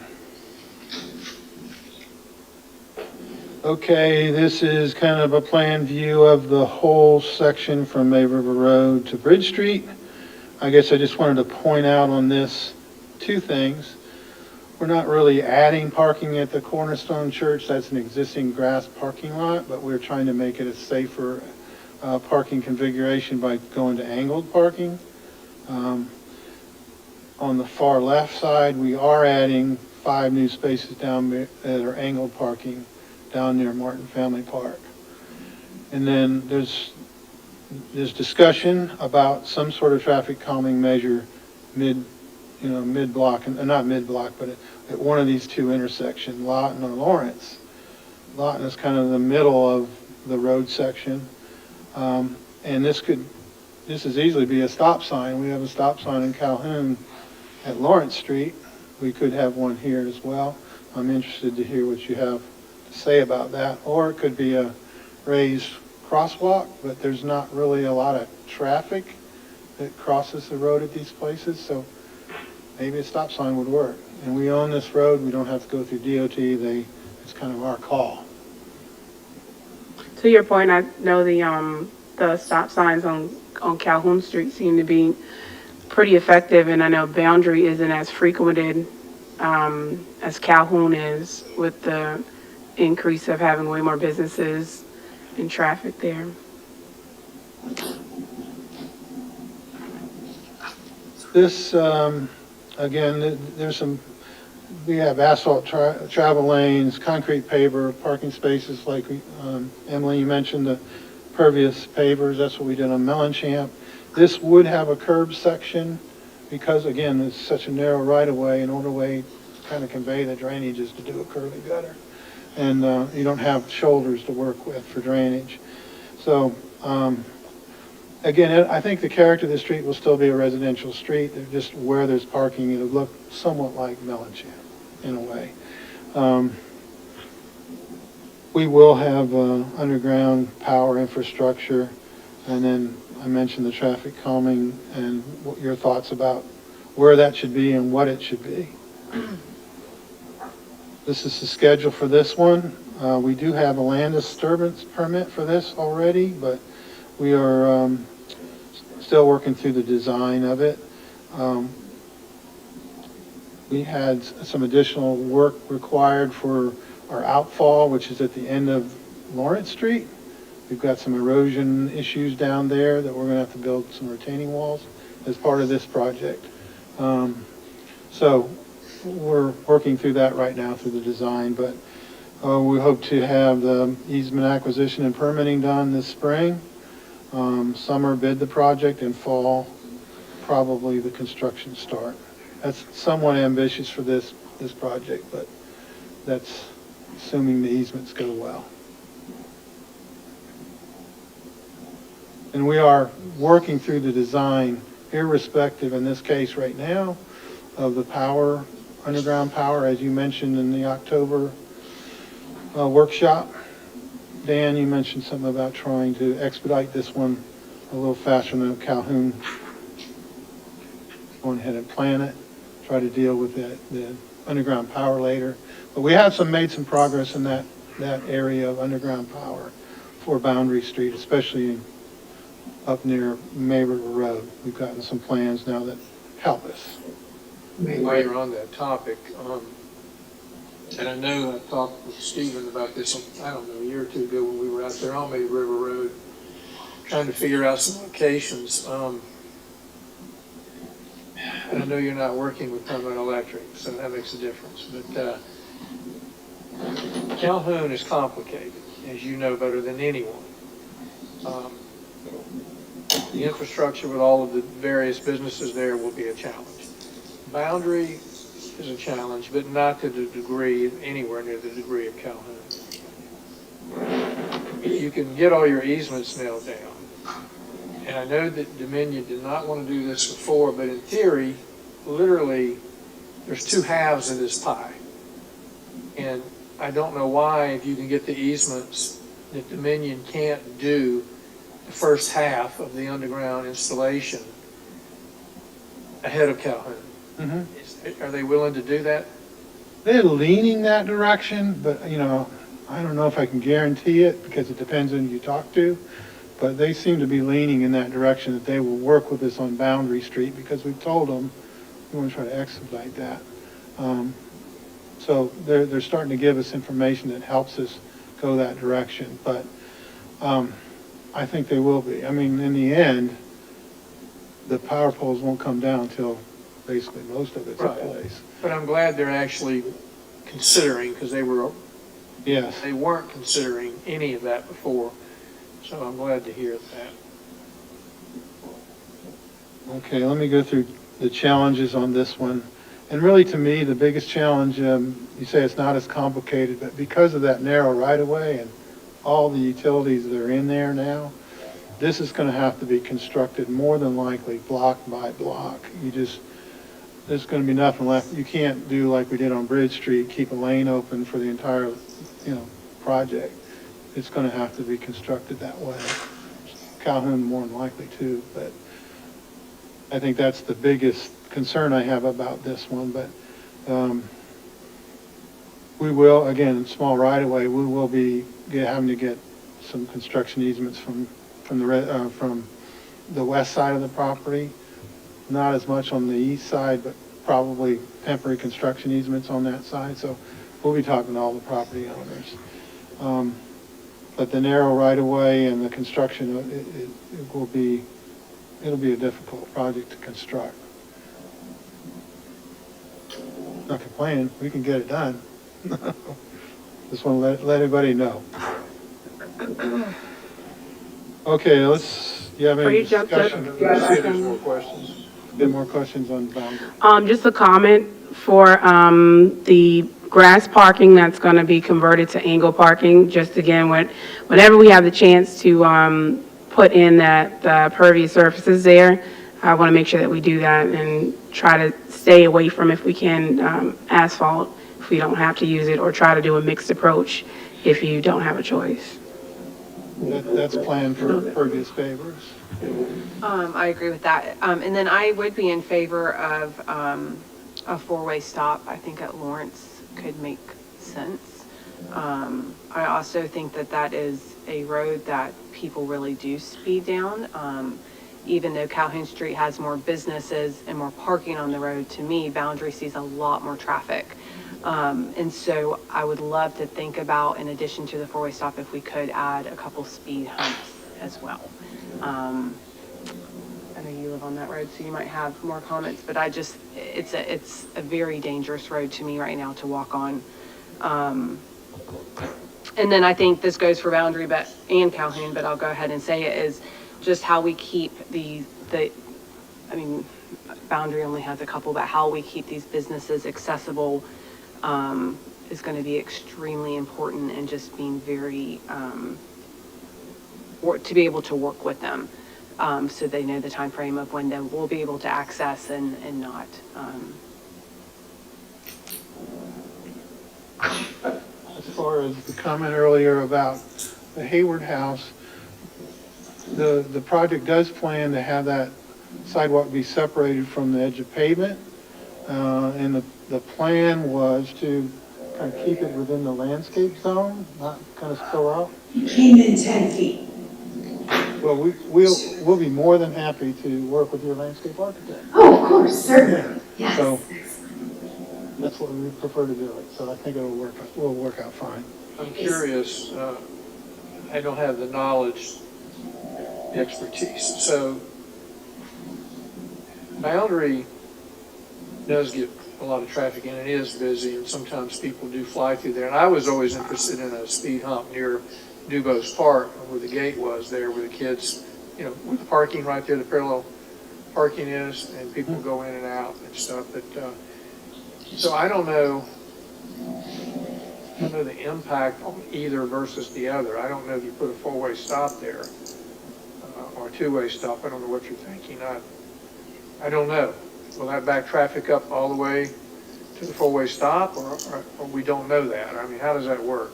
Okay, this is kind of a plan view of the whole section from May River Road to Bridge Street. I guess I just wanted to point out on this two things. We're not really adding parking at the Cornerstone Church. That's an existing grass parking lot, but we're trying to make it a safer parking configuration by going to angled parking. On the far left side, we are adding 5 new spaces down that are angled parking down near Martin Family Park. And then there's discussion about some sort of traffic calming measure mid-block, and not mid-block, but at one of these two intersections, Lawton or Lawrence. Lawton is kind of the middle of the road section. And this is easily be a stop sign. We have a stop sign in Calhoun at Lawrence Street. We could have one here as well. I'm interested to hear what you have to say about that. Or it could be a raised crosswalk, but there's not really a lot of traffic that crosses the road at these places, so maybe a stop sign would work. And we own this road. We don't have to go through DOT. It's kind of our call. To your point, I know the stop signs on Calhoun Street seem to be pretty effective, and I know Boundary isn't as frequented as Calhoun is, with the increase of having way more businesses and traffic there. This, again, there's some we have asphalt travel lanes, concrete paver, parking spaces like, Emily, you mentioned the pervious pavers, that's what we did on Melanchamp. This would have a curb section because, again, it's such a narrow right-of-way, an older way to kind of convey the drainage is to do a curvy gutter. And you don't have shoulders to work with for drainage. So, again, I think the character of the street will still be a residential street. They're just where there's parking, it'll look somewhat like Melanchamp in a way. We will have underground power infrastructure, and then I mentioned the traffic calming and what your thoughts about where that should be and what it should be. This is the schedule for this one. We do have a land disturbance permit for this already, but we are still working through the design of it. We had some additional work required for our outfall, which is at the end of Lawrence Street. We've got some erosion issues down there that we're going to have to build some retaining walls as part of this project. So we're working through that right now through the design, but we hope to have the easement acquisition and permitting done this spring. Summer bid the project, and fall probably the construction start. That's somewhat ambitious for this project, but that's assuming the easements go well. And we are working through the design, irrespective in this case right now, of the power, underground power, as you mentioned in the October workshop. Dan, you mentioned something about trying to expedite this one a little faster than Calhoun. Go ahead and plan it, try to deal with the underground power later. But we have made some progress in that area of underground power for Boundary Street, especially up near May River Road. We've gotten some plans now that help us. While you're on that topic, and I know I talked with Stephen about this, I don't know, a year or two ago when we were out there on May River Road, trying to figure out some locations. And I know you're not working with Permanent Electric, so that makes a difference. But Calhoun is complicated, as you know better than anyone. The infrastructure with all of the various businesses there will be a challenge. Boundary is a challenge, but not to the degree, anywhere near the degree of Calhoun. You can get all your easements nailed down. And I know that Dominion did not want to do this before, but in theory, literally, there's two halves of this pie. And I don't know why, if you can get the easements, that Dominion can't do the first half of the underground installation ahead of Calhoun. Mm-hmm. Are they willing to do that? They're leaning that direction, but, I don't know if I can guarantee it because it depends on who you talk to. But they seem to be leaning in that direction, that they will work with us on Boundary Street because we've told them we want to try to expedite that. So they're starting to give us information that helps us go that direction. But I think they will be. I mean, in the end, the power poles won't come down until basically most of it's in place. But I'm glad they're actually considering, because they weren't considering any of that before. So I'm glad to hear that. Okay, let me go through the challenges on this one. And really, to me, the biggest challenge, you say it's not as complicated, but because of that narrow right-of-way and all the utilities that are in there now, this is going to have to be constructed more than likely block by block. There's going to be nothing left. You can't do like we did on Bridge Street, keep a lane open for the entire, project. It's going to have to be constructed that way. Calhoun more than likely too, but I think that's the biggest concern I have about this one. But we will, again, small right-of-way, we will be having to get some construction easements from the west side of the property. Not as much on the east side, but probably temporary construction easements on that side. So we'll be talking to all the property owners. But the narrow right-of-way and the construction, it'll be a difficult project to construct. Not complaining, we can get it done. Just want to let everybody know. Okay, you have Before any you jump to- discussion? Let's see if there's more questions. Any more questions on boundary? Just a comment for, the grass parking that's gonna be converted to angle parking. Just again, whenever we have the chance to, put in that pervious surfaces there, I wanna make sure that we do that and try to stay away from, if we can, asphalt, if we don't have to use it, or try to do a mixed approach if you don't have a choice. That's planned for pervious pavers. I agree with that. And then I would be in favor of, a four-way stop. I think at Lawrence could make sense. I also think that that is a road that people really do speed down. Even though Calhoun Street has more businesses and more parking on the road, to me, Boundary sees a lot more traffic. And so I would love to think about, in addition to the four-way stop, if we could add a couple speed humps as well. I know you live on that road, so you might have more comments, but it's a very dangerous road to me right now to walk on. And then I think this goes for Boundary and Calhoun, but I'll go ahead and say it, is just how we keep I mean, Boundary only has a couple, but how we keep these businesses accessible is going to be extremely important, and just being very, to be able to work with them so they know the time frame of when they will be able to access and not. As far as the comment earlier about the Hayward House, the project does plan to have that sidewalk be separated from the edge of pavement. And the plan was to kind of keep it within the landscape zone, not kind of spill out. You came in 10 feet. Well, we'll be more than happy to work with your landscape architect. Oh, of course, certainly. Yes. So that's what we prefer to do it. So I think will work out fine. I'm curious, I don't have the knowledge, the expertise. So Boundary does get a lot of traffic and it is busy, and sometimes people do fly through there. And I was always interested in a speed hump near Dubose Park, where the gate was there, where the kids, with the parking right there, the parallel parking is, and people go in and out and stuff. But so I don't know the impact on either versus the other. I don't know if you put a four-way stop there or a two-way stop. I don't know what you're thinking. I don't know. Will that back traffic up all the way to the four-way stop, or we don't know that? I mean, how does that work?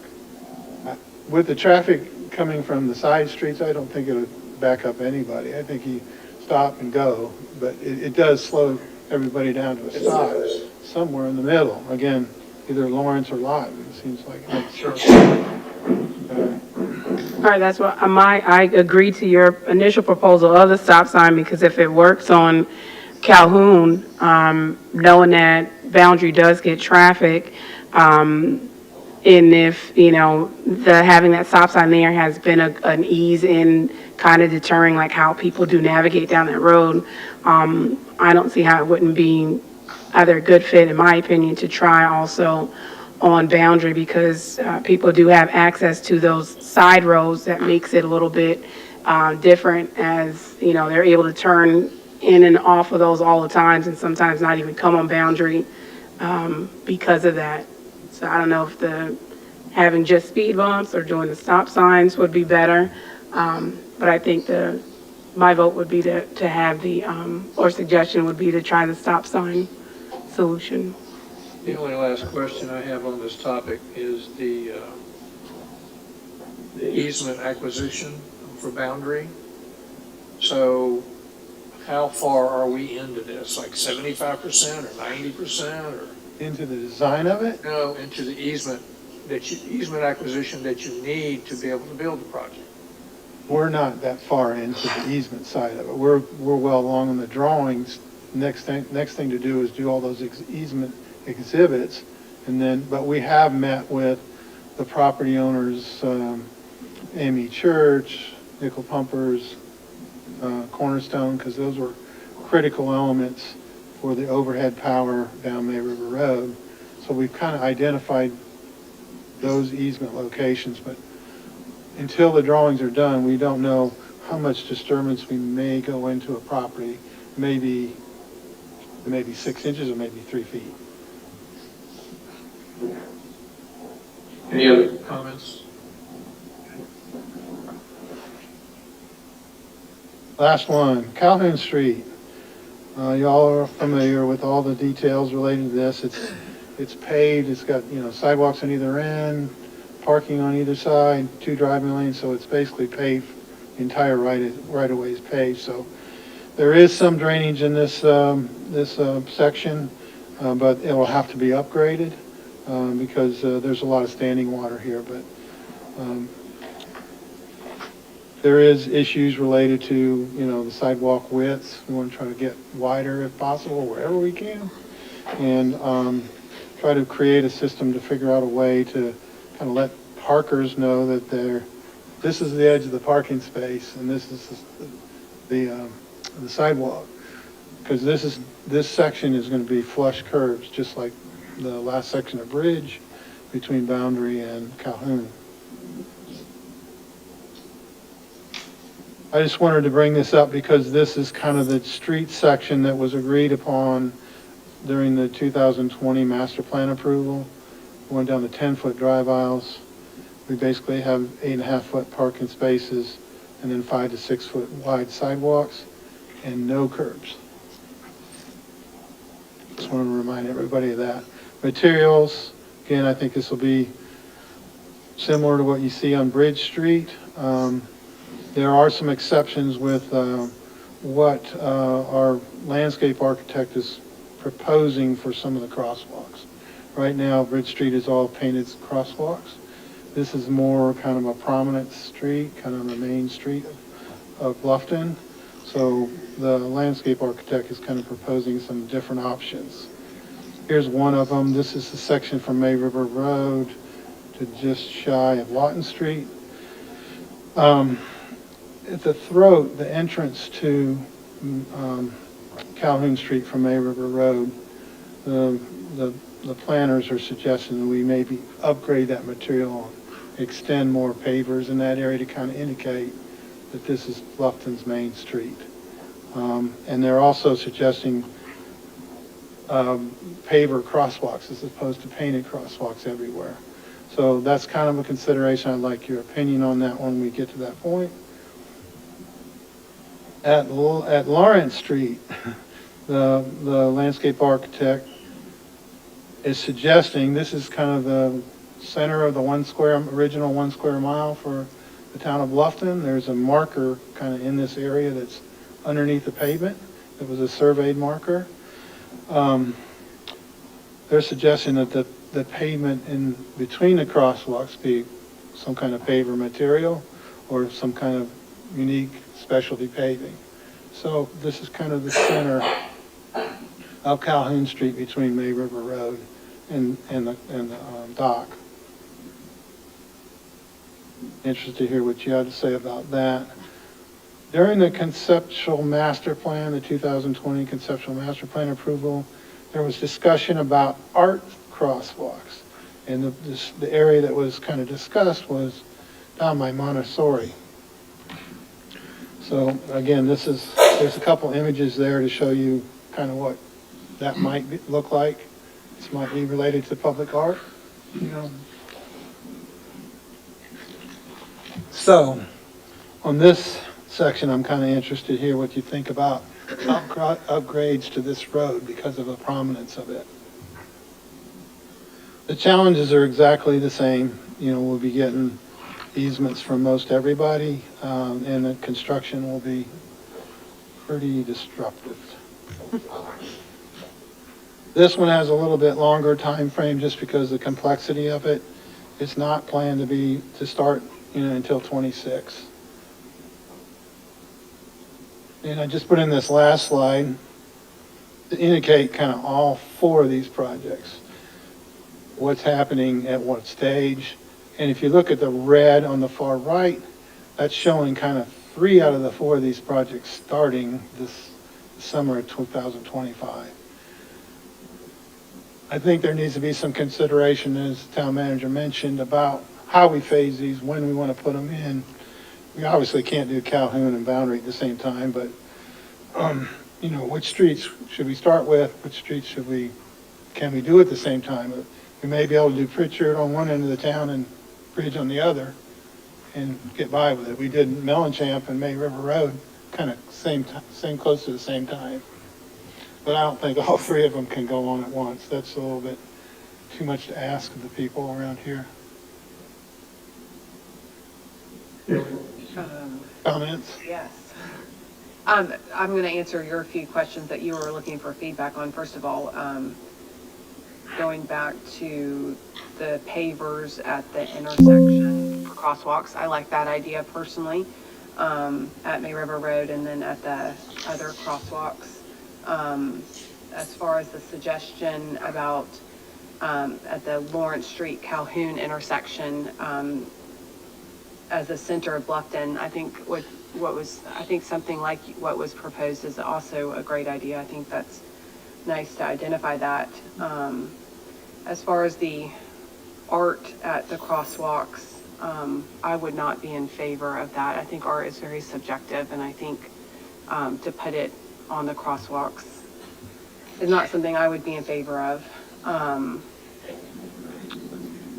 With the traffic coming from the side streets, I don't think it would back up anybody. I think you stop and go, but it does slow everybody down to a stop somewhere in the middle. Again, either Lawrence or Lawton, it seems like. Sure. All right, that's what, I agree to your initial proposal of the stop sign, because if it works on Calhoun, knowing that Boundary does get traffic, and if, having that stop sign there has been an ease in kind of deterring like how people do navigate down that road, I don't see how it wouldn't be either a good fit, in my opinion, to try also on Boundary, because people do have access to those side roads. That makes it a little bit different, as, they're able to turn in and off of those all the times, and sometimes not even come on Boundary because of that. So I don't know if having just speed bumps or doing the stop signs would be better. But I think my vote would be to have or suggestion would be to try the stop sign solution. The only last question I have on this topic is the easement acquisition for Boundary. So how far are we into this? Like 75% or 90% or? Into the design of it? No, into the easement acquisition that you need to be able to build the project. We're not that far into the easement side of it. We're well along in the drawings. Next thing to do is do all those easement exhibits, but we have met with the property owners, Amy Church, Nickel Pumpers, Cornerstone, because those were critical elements for the overhead power down May River Road. So we've kind of identified those easement locations, but until the drawings are done, we don't know how much disturbance we may go into a property. Maybe 6 inches or maybe 3 feet. Any other comments? Last one, Calhoun Street. Y'all are familiar with all the details related to this. It's paved, it's got, sidewalks on either end, parking on either side, 2 driving lanes, so it's basically paved. The entire right of way is paved, so there is some drainage in this section, but it will have to be upgraded because there's a lot of standing water here. But there is issues related to the sidewalk widths. We want to try to get wider if possible wherever we can, and try to create a system to figure out a way to kind of let parkers know that this is the edge of the parking space and this is the sidewalk, because this section is going to be flush curbs, just like the last section of bridge between Boundary and Calhoun. I just wanted to bring this up because this is kind of the street section that was agreed upon during the 2020 master plan approval. We went down the 10-foot drive aisles. We basically have 8.5-foot parking spaces and then 5 to 6 foot wide sidewalks and no curbs. Just want to remind everybody of that. Materials, again, I think this will be similar to what you see on Bridge Street. There are some exceptions with what our landscape architect is proposing for some of the crosswalks. Right now, Bridge Street is all painted crosswalks. This is more kind of a prominent street, kind of the main street of Bluffton. So the landscape architect is kind of proposing some different options. Here's one of them. This is the section from May River Road to just shy of Lawton Street. At the throat, the entrance to Calhoun Street from May River Road, the planners are suggesting that we maybe upgrade that material, extend more pavers in that area to kind of indicate that this is Bluffton's main street. And they're also suggesting paver crosswalks as opposed to painted crosswalks everywhere. So that's kind of a consideration. I'd like your opinion on that when we get to that point. At Lawrence Street, the landscape architect is suggesting, this is kind of the center of the original 1 square mile for the town of Bluffton. There's a marker kind of in this area that's underneath the pavement. It was a surveyed marker. They're suggesting that the pavement in between the crosswalks be some kind of paver material or some kind of unique specialty paving. So this is kind of the center of Calhoun Street between May River Road and the dock. Interested to hear what you had to say about that. During the conceptual master plan, the 2020 conceptual master plan approval, there was discussion about art crosswalks. And the area that was kind of discussed was down by Montessori. So again, there's a couple images there to show you kind of what that might look like. This might be related to public art, So on this section, I'm kind of interested to hear what you think about upgrades to this road because of the prominence of it. The challenges are exactly the same. We'll be getting easements from most everybody, and the construction will be pretty disruptive. This one has a little bit longer time frame just because of the complexity of it. It's not planned to start until 26. And I just put in this last slide to indicate kind of all 4 of these projects, what's happening at what stage. And if you look at the red on the far right, that's showing kind of 3 out of the 4 of these projects starting this summer of 2025. I think there needs to be some consideration, as the town manager mentioned, about how we phase these, when we want to put them in. We obviously can't do Calhoun and Boundary at the same time, but, you know, which streets should we start with? Which streets can we do at the same time? We may be able to do Pritchard on one end of the town and Bridge on the other and get by with it. We did Mellenchamp and May River Road, kind of same, close to the same time. But I don't think all three of them can go on at once. That's a little bit too much to ask of the people around here. Comments? Yes. I'm going to answer your few questions that you were looking for feedback on. First of all, going back to the pavers at the intersection for crosswalks, I like that idea personally, at May River Road and then at the other crosswalks. As far as the suggestion about at the Lawrence Street Calhoun intersection, as a center of Bluffton, I think I think something like what was proposed is also a great idea. I think that's nice to identify that. As far as the art at the crosswalks, I would not be in favor of that. I think art is very subjective, and I think to put it on the crosswalks is not something I would be in favor of.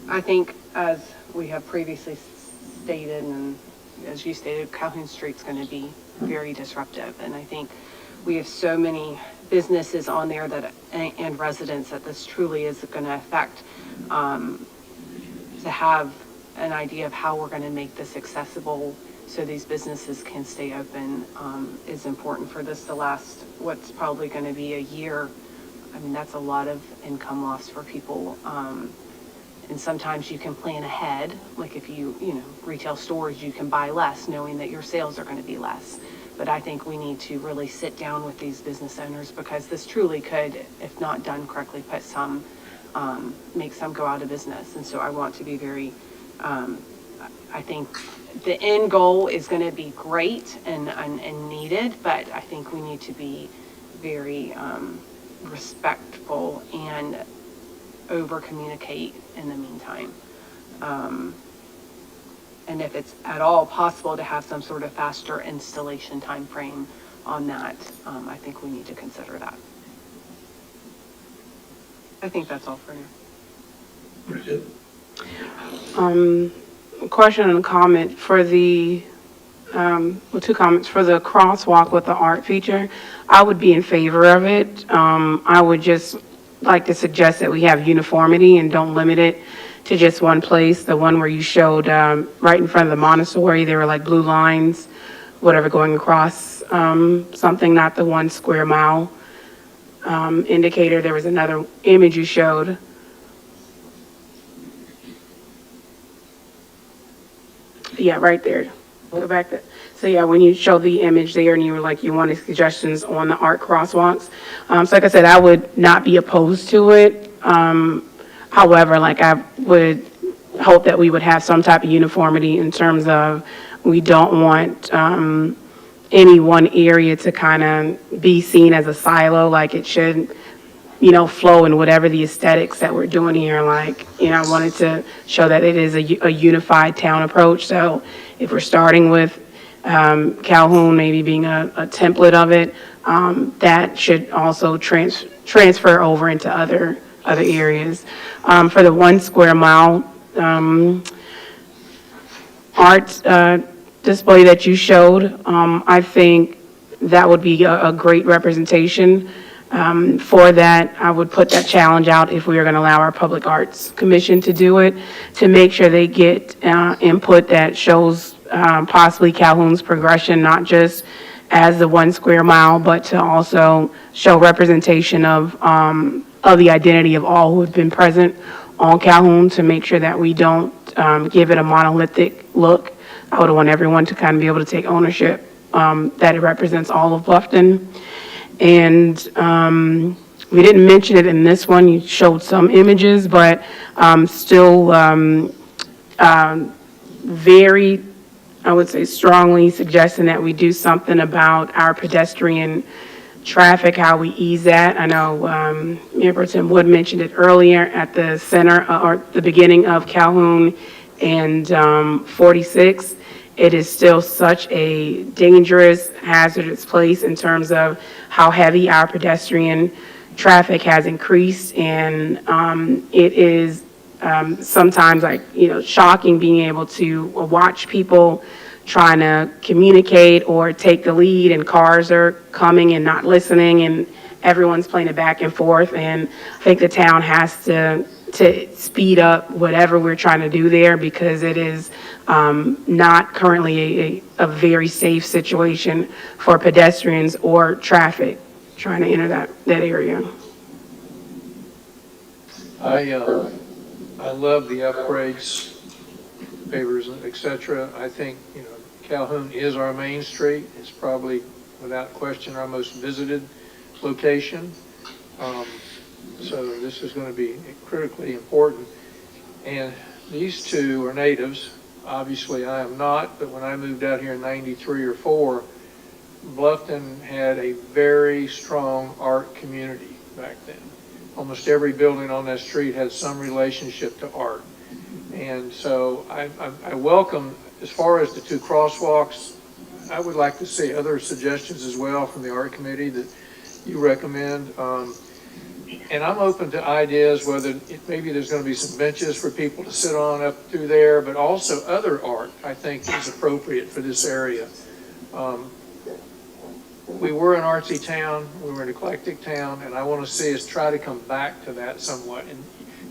I think, as we have previously stated, and as you stated, Calhoun Street's going to be very disruptive, and I think we have so many businesses on there that and residents that this truly is going to affect. To have an idea of how we're going to make this accessible so these businesses can stay open is important for this to last what's probably going to be a year. I mean, that's a lot of income loss for people. And sometimes you can plan ahead, like if you retail stores, you can buy less knowing that your sales are going to be less. But I think we need to really sit down with these business owners, because this truly could, if not done correctly, make some go out of business. And so I want to be very, I think the end goal is going to be great and needed, but I think we need to be very respectful and over communicate in the meantime. And if it's at all possible to have some sort of faster installation time frame on that, I think we need to consider that. I think that's all for now. Bridget? Question and a comment for the, two comments. For the crosswalk with the art feature, I would be in favor of it. I would just like to suggest that we have uniformity and don't limit it to just one place. The one where you showed right in front of the Montessori, there were like blue lines, whatever, going across something, not the 1 square mile indicator. There was another image you showed. Yeah, right there. Go back there. So yeah, when you showed the image there and you were like, you wanted suggestions on the art crosswalks. So like I said, I would not be opposed to it. However, like I would hope that we would have some type of uniformity in terms of we don't want any one area to kind of be seen as a silo, like it should, flow in whatever the aesthetics that we're doing here. Like, I wanted to show that it is a unified town approach. So if we're starting with Calhoun maybe being a template of it, that should also transfer over into other areas. For the 1 square mile art display that you showed, I think that would be a great representation. For that, I would put that challenge out if we are going to allow our Public Arts Commission to do it, to make sure they get input that shows possibly Calhoun's progression, not just as the 1 square mile, but to also show representation of the identity of all who have been present on Calhoun, to make sure that we don't give it a monolithic look. I would want everyone to kind of be able to take ownership that it represents all of Bluffton. And we didn't mention it in this one. You showed some images, but still very, I would say, strongly suggesting that we do something about our pedestrian traffic, how we ease that. I know Mayor Pro Tem Wood mentioned it earlier at the center, or the beginning of Calhoun and 46. It is still such a dangerous, hazardous place in terms of how heavy our pedestrian traffic has increased, and it is sometimes shocking being able to watch people trying to communicate or take the lead, and cars are coming and not listening, and everyone's playing it back and forth. And I think the town has to speed up whatever we're trying to do there, because it is not currently a very safe situation for pedestrians or traffic trying to enter that area. I love the upgrades, pavers, et cetera. I think, Calhoun is our main street. It's probably, without question, our most visited location. So this is going to be critically important. And these two are natives. Obviously, I am not, but when I moved out here in 93 or 4, Bluffton had a very strong art community back then. Almost every building on that street had some relationship to art. And so I welcome, as far as the 2 crosswalks, I would like to see other suggestions as well from the art committee that you recommend. And I'm open to ideas, whether maybe there's going to be some benches for people to sit on up through there, but also other art I think is appropriate for this area. We were an artsy town, we were an eclectic town, and I want to see us try to come back to that somewhat,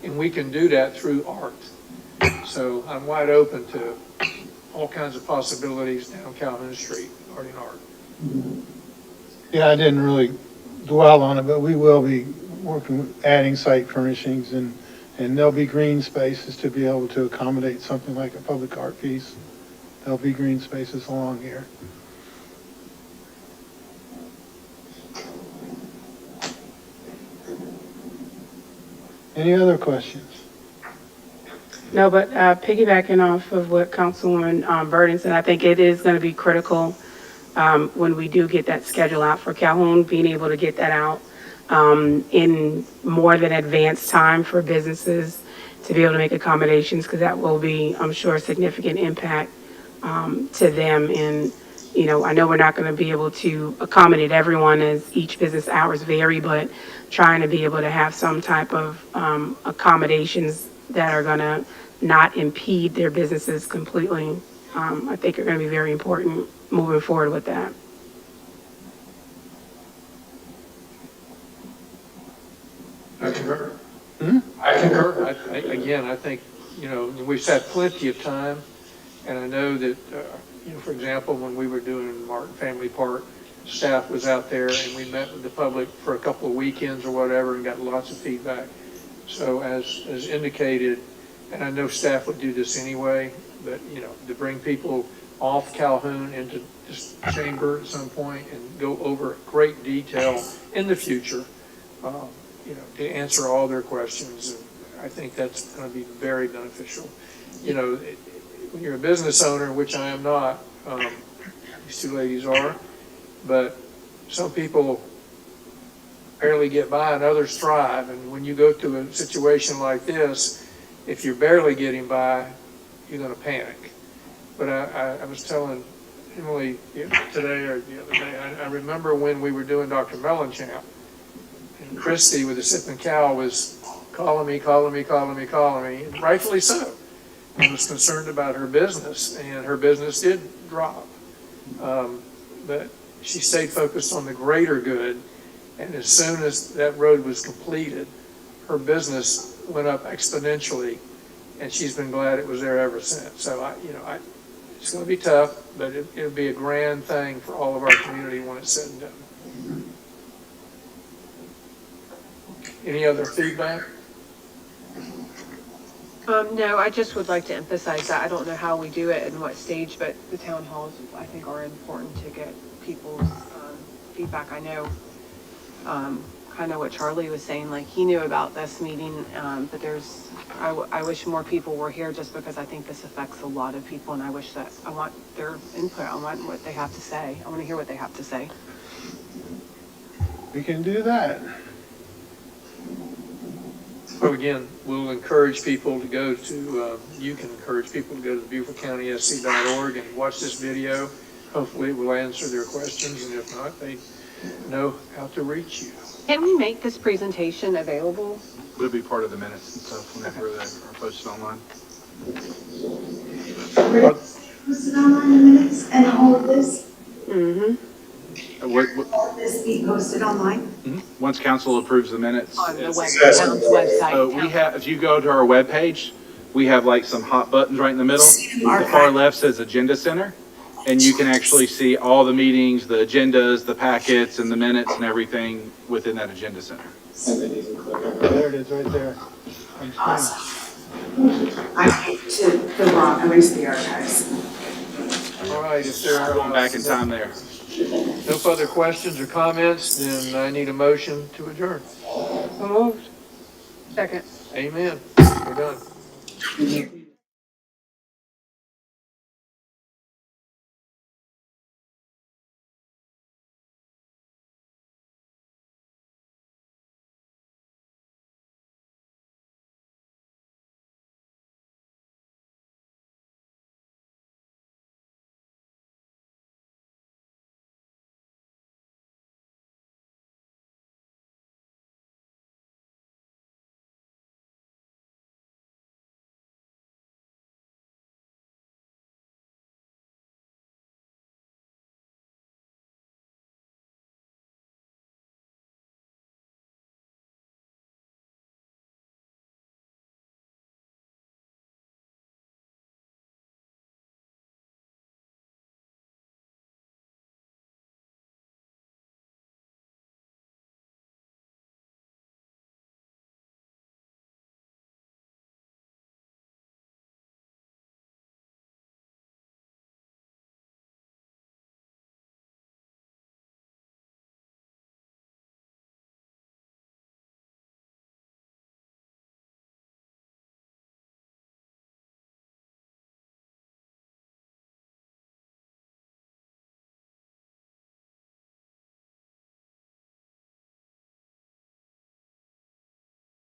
and we can do that through art. So I'm wide open to all kinds of possibilities down Calhoun Street, art and art. Yeah, I didn't really dwell on it, but we will be working, adding site furnishings, and there'll be green spaces to be able to accommodate something like a public art piece. There'll be green spaces along here. Any other questions? No, but piggybacking off of what Councilwoman Burton said, I think it is going to be critical when we do get that schedule out for Calhoun, being able to get that out in more than advanced time for businesses to be able to make accommodations, because that will be, I'm sure, a significant impact to them. And, I know we're not going to be able to accommodate everyone as each business hours vary, but trying to be able to have some type of accommodations that are going to not impede their businesses completely, I think are going to be very important moving forward with that. I concur. I concur. Again, I think, we've had plenty of time, and I know that, for example, when we were doing Martin Family Park, staff was out there and we met with the public for a couple of weekends or whatever and got lots of feedback. So as indicated, and I know staff would do this anyway, but, to bring people off Calhoun into this chamber at some point and go over great detail in the future, to answer all their questions. And I think that's going to be very beneficial. When you're a business owner, which I am not, these two ladies are, but some people barely get by and others thrive. And when you go to a situation like this, if you're barely getting by, you're going to panic. But I was telling Emily today or the other day, I remember when we were doing Dr. Mellenchamp, and Christy with the Sip and Cow was calling me, and rightfully so. And was concerned about her business, and her business did drop. But she stayed focused on the greater good, and as soon as that road was completed, her business went up exponentially, and she's been glad it was there ever since. So it's going to be tough, but it'll be a grand thing for all of our community when it's said and done. Any other feedback? No, I just would like to emphasize that I don't know how we do it and what stage, but the town halls, I think, are important to get people's feedback. I know kind of what Charlie was saying, like he knew about this meeting, but I wish more people were here, just because I think this affects a lot of people, and I want their input. I want what they have to say. I want to hear what they have to say. We can do that. So again, we'll encourage people to go to, you can encourage people to go to BeaverCountySC.org and watch this video. Hopefully it will answer their questions, and if not, they know how to reach you. Can we make this presentation available? It'll be part of the minutes and stuff whenever they are posted online. Posted online in minutes and all of this, What, all of this be posted online? once council approves the minutes. On the town's website? We have, if you go to our webpage, we have like some hot buttons right in the middle. The far left says Agenda Center, and you can actually see all the meetings, the agendas, the packets, and the minutes and everything within that Agenda Center. There it is, right there. on screen. Awesome. I went to the wrong, I went to the archives. All right, if there are Going back in time there. no further questions or comments, then I need a motion to adjourn. So moved. Second. Amen. We're done.